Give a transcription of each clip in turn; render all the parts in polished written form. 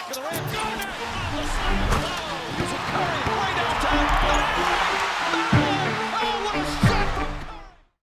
For the rim. Got it! Oh, the slam. Oh, using Curry way downtown. Oh, what a shot from Curry!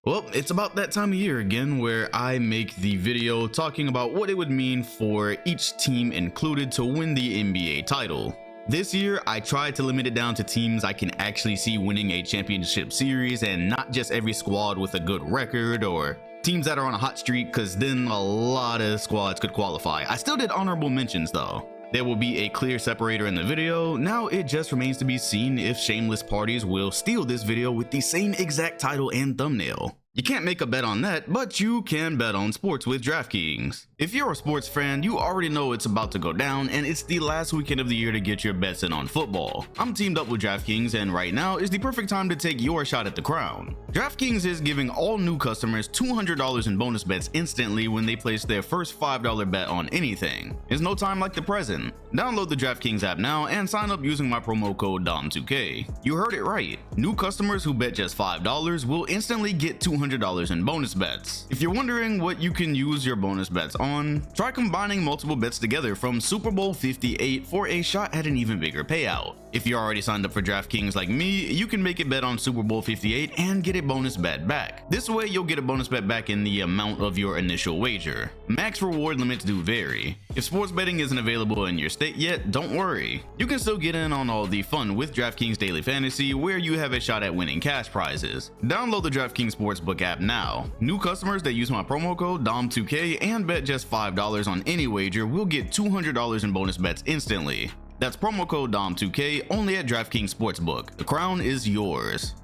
Well, it's about that time of year again where I make the video talking about what it would mean for each team included to win the NBA title. This year, I tried to limit it down to teams I can actually see winning a championship series and not just every squad with a good record or teams that are on a hot streak, because then a lot of squads could qualify. I still did honorable mentions though. There will be a clear separator in the video. Now it just remains to be seen if shameless parties will steal this video with the same exact title and thumbnail. You can't make a bet on that, but you can bet on sports with DraftKings. If you're a sports fan, you already know it's about to go down, and it's the last weekend of the year to get your bets in on football. I'm teamed up with DraftKings, and right now is the perfect time to take your shot at the crown. DraftKings is giving all new customers $200 in bonus bets instantly when they place their first $5 bet on anything. It's no time like the present. Download the DraftKings app now and sign up using my promo code DOM2K. You heard it right. New customers who bet just $5 will instantly get $200 in bonus bets. If you're wondering what you can use your bonus bets on, try combining multiple bets together from Super Bowl 58 for a shot at an even bigger payout. If you're already signed up for DraftKings like me, you can make a bet on Super Bowl 58 and get a bonus bet back. This way you'll get a bonus bet back in the amount of your initial wager. Max reward limits do vary. If sports betting isn't available in your state yet, don't worry. You can still get in on all the fun with DraftKings Daily Fantasy, where you have a shot at winning cash prizes. Download the DraftKings Sportsbook app now. New customers that use my promo code DOM2K and bet just $5 on any wager will get $200 in bonus bets instantly. That's promo code DOM2K only at DraftKings Sportsbook. The crown is yours.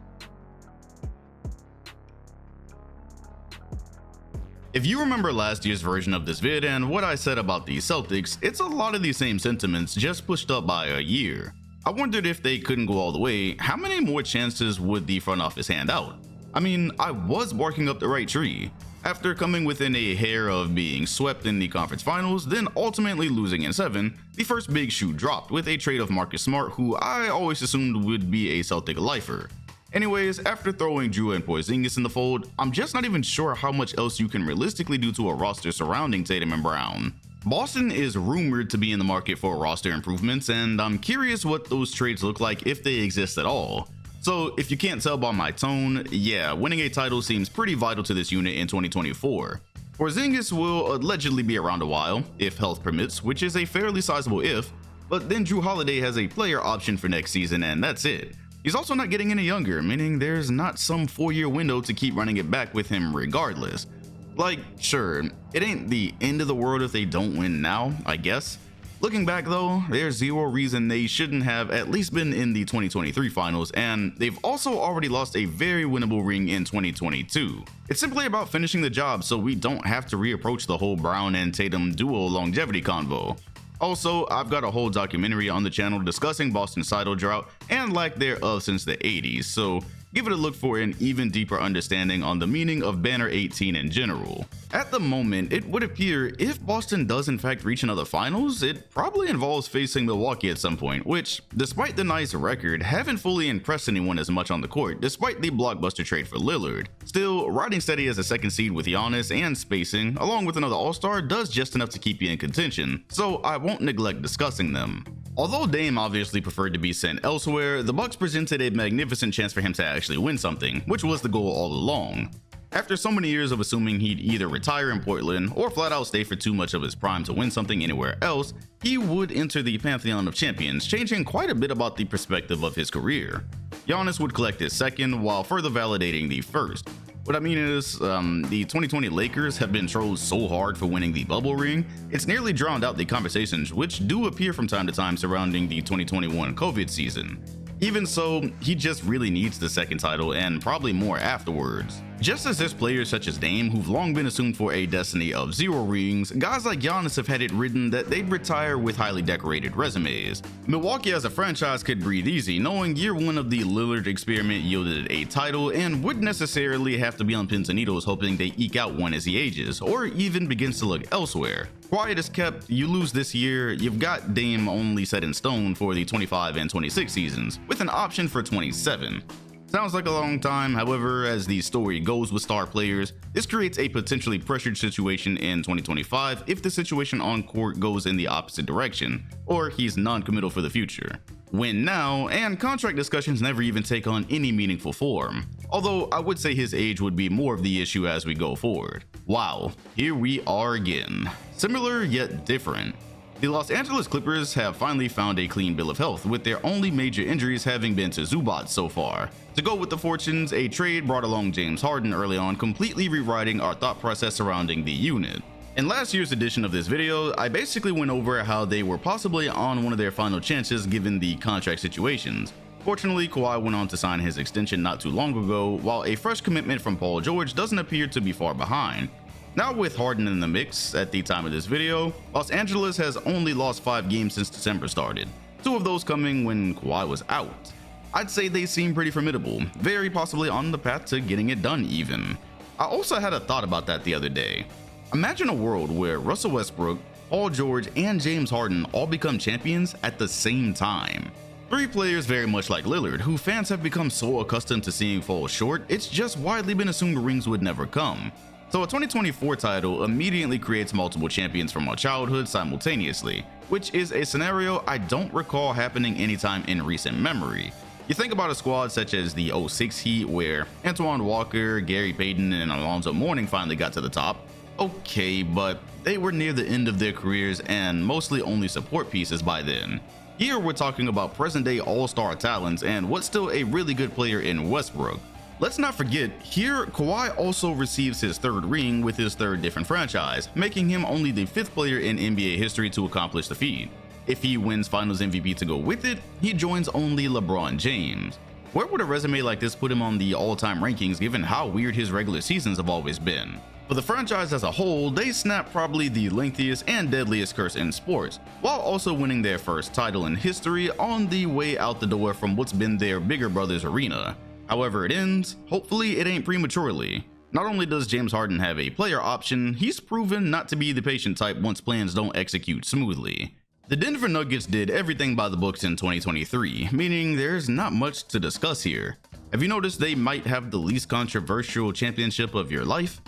If you remember last year's version of this vid and what I said about the Celtics, it's a lot of the same sentiments just pushed up by a year. I wondered if they couldn't go all the way, how many more chances would the front office hand out? I mean, I was barking up the right tree. After coming within a hair of being swept in the conference finals, then ultimately losing in 7, the first big shoe dropped with a trade of Marcus Smart, who I always assumed would be a Celtic lifer. Anyways, after throwing Drew and Porzingis in the fold, I'm just not even sure how much else you can realistically do to a roster surrounding Tatum and Brown. Boston is rumored to be in the market for roster improvements, and I'm curious what those trades look like if they exist at all. So if you can't tell by my tone, yeah, winning a title seems pretty vital to this unit in 2024. Porzingis will allegedly be around a while, if health permits, which is a fairly sizable if, but then Drew Holiday has a player option for next season and that's it. He's also not getting any younger, meaning there's not some 4-year window to keep running it back with him regardless. Like, sure, it ain't the end of the world if they don't win now, I guess. Looking back though, there's zero reason they shouldn't have at least been in the 2023 finals, and they've also already lost a very winnable ring in 2022. It's simply about finishing the job so we don't have to reapproach the whole Brown and Tatum duo longevity convo. Also, I've got a whole documentary on the channel discussing Boston's title drought and lack thereof since the 80s, so give it a look for an even deeper understanding on the meaning of Banner 18 in general. At the moment, it would appear if Boston does in fact reach another finals, it probably involves facing Milwaukee at some point, which, despite the nice record, haven't fully impressed anyone as much on the court, despite the blockbuster trade for Lillard. Still, riding steady as a second seed with Giannis and spacing, along with another all-star, does just enough to keep you in contention, so I won't neglect discussing them. Although Dame obviously preferred to be sent elsewhere, the Bucks presented a magnificent chance for him to actually win something, which was the goal all along. After so many years of assuming he'd either retire in Portland or flat out stay for too much of his prime to win something anywhere else, he would enter the pantheon of champions, changing quite a bit about the perspective of his career. Giannis would collect his second while further validating the first. What I mean is, the 2020 Lakers have been trolled so hard for winning the bubble ring, it's nearly drowned out the conversations which do appear from time to time surrounding the 2021 COVID season. Even so, he just really needs the second title and probably more afterwards. Just as there's players such as Dame who've long been assumed for a destiny of 0 rings, guys like Giannis have had it written that they'd retire with highly decorated resumes. Milwaukee as a franchise could breathe easy knowing year 1 of the Lillard experiment yielded a title and wouldn't necessarily have to be on pins and needles hoping they eke out one as he ages, or even begins to look elsewhere. Quiet as kept, you lose this year, you've got Dame only set in stone for the 25 and 26 seasons, with an option for 27. Sounds like a long time, however, as the story goes with star players, this creates a potentially pressured situation in 2025 if the situation on court goes in the opposite direction, or he's non-committal for the future. Win now, and contract discussions never even take on any meaningful form, although I would say his age would be more of the issue as we go forward. Wow, here we are again. Similar yet different. The Los Angeles Clippers have finally found a clean bill of health, with their only major injuries having been to Zubac so far. To go with the fortunes, a trade brought along James Harden early on, completely rewriting our thought process surrounding the unit. In last year's edition of this video, I basically went over how they were possibly on one of their final chances given the contract situations. Fortunately, Kawhi went on to sign his extension not too long ago, while a fresh commitment from Paul George doesn't appear to be far behind. Now with Harden in the mix at the time of this video, Los Angeles has only lost 5 games since December started, 2 of those coming when Kawhi was out. I'd say they seem pretty formidable, very possibly on the path to getting it done even. I also had a thought about that the other day. Imagine a world where Russell Westbrook, Paul George, and James Harden all become champions at the same time. 3 players very much like Lillard, who fans have become so accustomed to seeing fall short, it's just widely been assumed rings would never come. So a 2024 title immediately creates multiple champions from our childhood simultaneously, which is a scenario I don't recall happening anytime in recent memory. You think about a squad such as the 06 Heat, where Antoine Walker, Gary Payton, and Alonzo Mourning finally got to the top. Okay, but they were near the end of their careers and mostly only support pieces by then. Here we're talking about present-day all-star talents and what's still a really good player in Westbrook. Let's not forget, here Kawhi also receives his 3rd ring with his 3rd different franchise, making him only the 5th player in NBA history to accomplish the feat. If he wins Finals MVP to go with it, he joins only LeBron James. Where would a resume like this put him on the all-time rankings given how weird his regular seasons have always been? For the franchise as a whole, they snapped probably the lengthiest and deadliest curse in sports, while also winning their first title in history on the way out the door from what's been their bigger brother's arena. However it ends, hopefully it ain't prematurely. Not only does James Harden have a player option, he's proven not to be the patient type once plans don't execute smoothly. The Denver Nuggets did everything by the books in 2023, meaning there's not much to discuss here. Have you noticed they might have the least controversial championship of your life?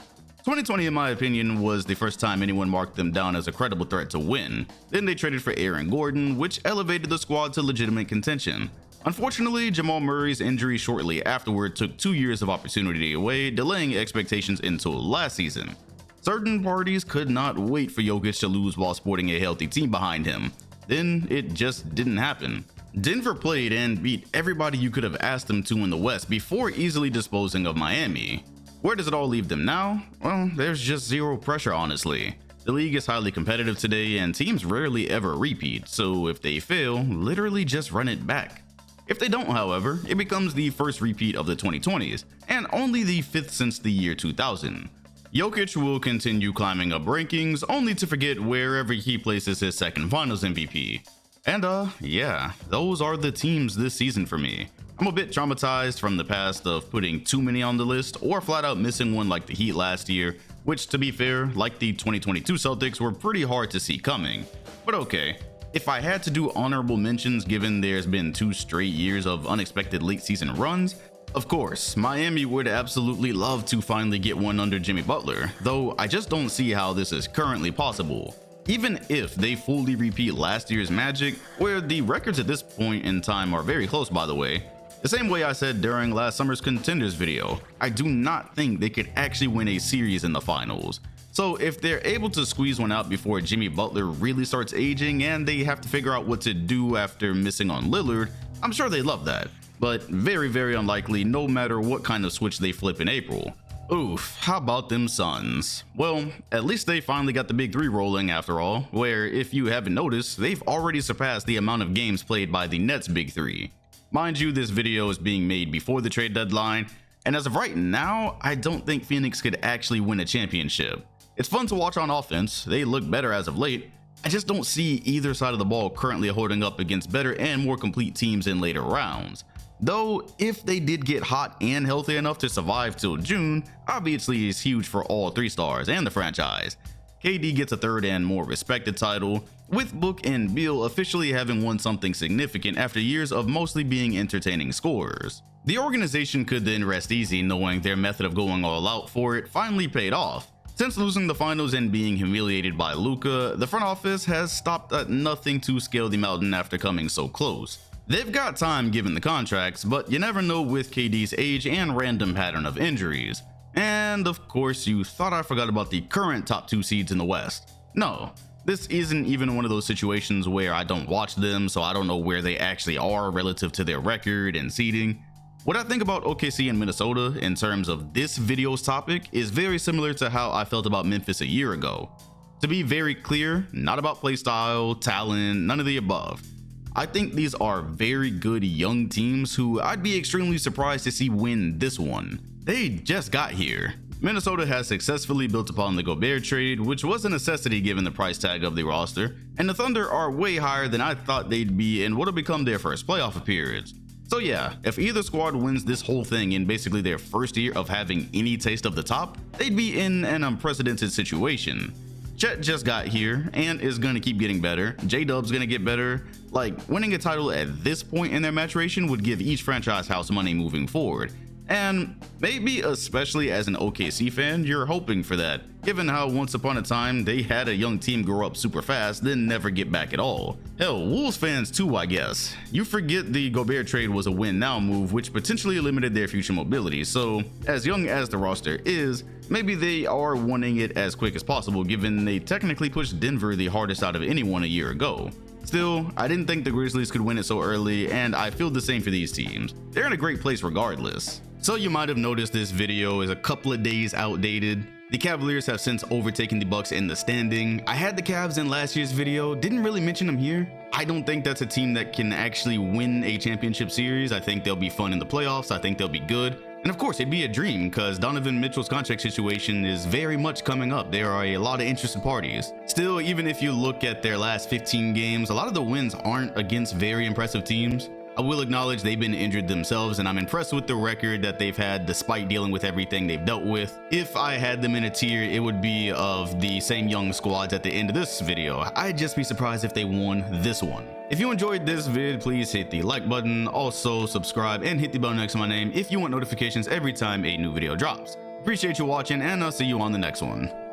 2020, in my opinion, was the first time anyone marked them down as a credible threat to win. Then they traded for Aaron Gordon, which elevated the squad to legitimate contention. Unfortunately, Jamal Murray's injury shortly afterward took 2 years of opportunity away, delaying expectations until last season. Certain parties could not wait for Jokic to lose while sporting a healthy team behind him. Then it just didn't happen. Denver played and beat everybody you could have asked them to in the West before easily disposing of Miami. Where does it all leave them now? Well, there's just zero pressure, honestly. The league is highly competitive today and teams rarely ever repeat, so if they fail, literally just run it back. If they don't, however, it becomes the first repeat of the 2020s, and only the 5th since the year 2000. Jokic will continue climbing up rankings, only to forget wherever he places his 2nd Finals MVP. And yeah, those are the teams this season for me. I'm a bit traumatized from the past of putting too many on the list, or flat out missing one like the Heat last year, which to be fair, like the 2022 Celtics, were pretty hard to see coming. But okay. If I had to do honorable mentions given there's been 2 straight years of unexpected late season runs, of course, Miami would absolutely love to finally get one under Jimmy Butler, though I just don't see how this is currently possible. Even if they fully repeat last year's magic, where the records at this point in time are very close by the way, the same way I said during last summer's Contenders video, I do not think they could actually win a series in the finals. So if they're able to squeeze one out before Jimmy Butler really starts aging and they have to figure out what to do after missing on Lillard, I'm sure they love that. But very unlikely no matter what kind of switch they flip in April. Oof, how about them Suns? Well, at least they finally got the big 3 rolling after all, where if you haven't noticed, they've already surpassed the amount of games played by the Nets' big 3. Mind you, this video is being made before the trade deadline, and as of right now, I don't think Phoenix could actually win a championship. It's fun to watch on offense, they look better as of late. I just don't see either side of the ball currently holding up against better and more complete teams in later rounds. Though, if they did get hot and healthy enough to survive till June, obviously it's huge for all 3 stars and the franchise. KD gets a 3rd and more respected title, with Book and Beal officially having won something significant after years of mostly being entertaining scorers. The organization could then rest easy knowing their method of going all out for it finally paid off. Since losing the finals and being humiliated by Luka, the front office has stopped at nothing to scale the mountain after coming so close. They've got time given the contracts, but you never know with KD's age and random pattern of injuries. And of course, you thought I forgot about the current top 2 seeds in the West. No, this isn't even one of those situations where I don't watch them, so I don't know where they actually are relative to their record and seeding. What I think about OKC and Minnesota in terms of this video's topic is very similar to how I felt about Memphis a year ago. To be very clear, not about playstyle, talent, none of the above. I think these are very good young teams who I'd be extremely surprised to see win this one. They just got here. Minnesota has successfully built upon the Gobert trade, which was a necessity given the price tag of the roster, and the Thunder are way higher than I thought they'd be in what'll become their first playoff appearance. So yeah, if either squad wins this whole thing in basically their first year of having any taste of the top, they'd be in an unprecedented situation. Chet just got here and is gonna keep getting better. J-Dub's gonna get better. Like, winning a title at this point in their maturation would give each franchise house money moving forward. And maybe especially as an OKC fan, you're hoping for that, given how once upon a time they had a young team grow up super fast then never get back at all. Hell, Wolves fans too, I guess. You forget the Gobert trade was a win now move which potentially limited their future mobility, so as young as the roster is, maybe they are wanting it as quick as possible given they technically pushed Denver the hardest out of anyone a year ago. Still, I didn't think the Grizzlies could win it so early, and I feel the same for these teams. They're in a great place regardless. So you might have noticed this video is a couple of days outdated. The Cavaliers have since overtaken the Bucks in the standing. I had the Cavs in last year's video, didn't really mention them here. I don't think that's a team that can actually win a championship series. I think they'll be fun in the playoffs. I think they'll be good. And of course, it'd be a dream because Donovan Mitchell's contract situation is very much coming up. There are a lot of interested parties. Still, even if you look at their last 15 games, a lot of the wins aren't against very impressive teams. I will acknowledge they've been injured themselves, and I'm impressed with the record that they've had despite dealing with everything they've dealt with. If I had them in a tier, it would be of the same young squads at the end of this video. I'd just be surprised if they won this one. If you enjoyed this vid, please hit the like button, also subscribe and hit the bell next to my name if you want notifications every time a new video drops. Appreciate you watching, and I'll see you on the next one.